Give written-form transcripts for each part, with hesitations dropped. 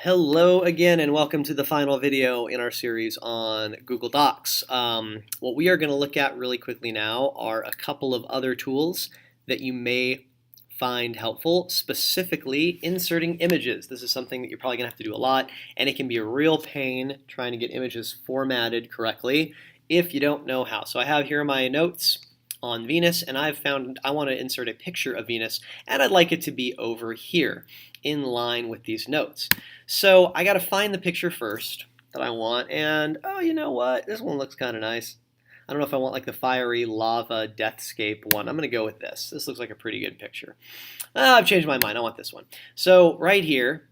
Hello again and welcome to the final video in our series on Google Docs. What we are going to look at really quickly now are a couple of other tools that you may find helpful, specifically inserting images. This is something that you're probably going to have to do a lot, and it can be a real pain trying to get images formatted correctly if you don't know how. So I have here my notes on Venus, and I've found I want to insert a picture of Venus, and I'd like it to be over here in line with these notes. So I got to find the picture first that I want, and oh, you know what? This one looks kind of nice. I don't know if I want like the fiery lava deathscape one. I'm going to go with this. This looks like a pretty good picture. I've changed my mind. I want this one. So right here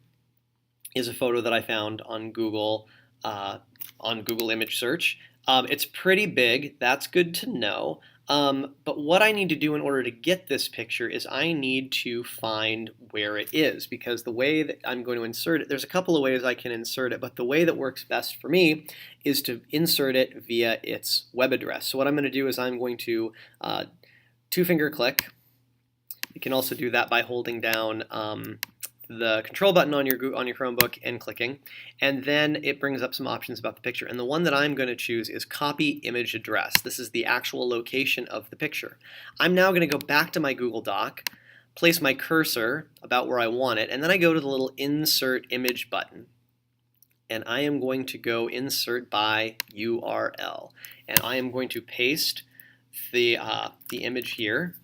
is a photo that I found on Google image search. It's pretty big. That's good to know. But what I need to do in order to get this picture is I need to find where it is, because the way that I'm going to insert it, there's a couple of ways I can insert it, but the way that works best for me is to insert it via its web address. So what I'm going to do is I'm going to two-finger click. You can also do that by holding down the control button on your Chromebook and clicking, and then it brings up some options about the picture. And the one that I'm going to choose is copy image address. This is the actual location of the picture. I'm now going to go back to my Google Doc, place my cursor about where I want it, and then I go to the little insert image button. And I am going to go insert by URL, and I am going to paste the image here.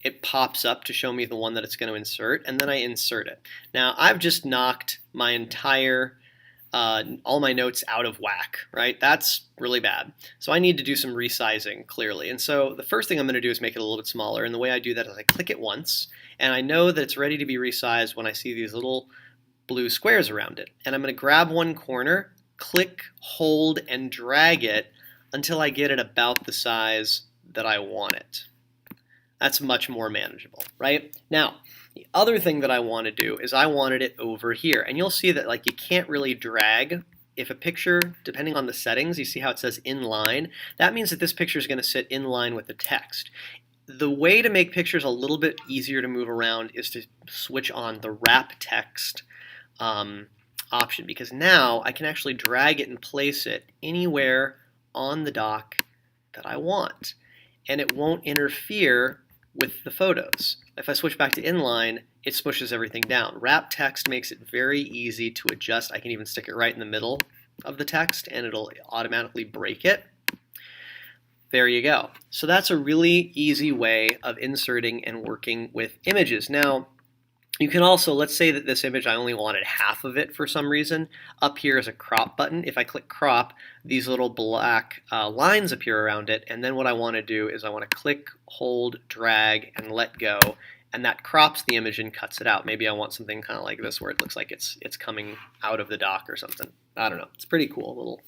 It pops up to show me the one that it's going to insert, and then I insert it. Now, I've just knocked my entire, all my notes out of whack, right? That's really bad. So I need to do some resizing, clearly. And so the first thing I'm going to do is make it a little bit smaller, and the way I do that is I click it once, and I know that it's ready to be resized when I see these little blue squares around it. And I'm going to grab one corner, click, hold, and drag it until I get it about the size that I want it. That's much more manageable, right? Now, the other thing that I want to do is I wanted it over here. And you'll see that like you can't really drag. If a picture, depending on the settings, you see how it says inline, that means that this picture is going to sit in line with the text. The way to make pictures a little bit easier to move around is to switch on the wrap text option, because now I can actually drag it and place it anywhere on the doc that I want. And it won't interfere with the photos. If I switch back to inline, it smushes everything down. Wrap text makes it very easy to adjust. I can even stick it right in the middle of the text and it'll automatically break it. There you go. So that's a really easy way of inserting and working with images. Now, you can also, let's say that this image, I only wanted half of it for some reason. Up here is a crop button. If I click crop, these little black lines appear around it. And then what I want to do is I want to click, hold, drag, and let go. And that crops the image and cuts it out. Maybe I want something kind of like this where it looks like it's coming out of the dock or something. I don't know. It's pretty cool.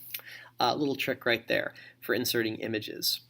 Little trick right there for inserting images.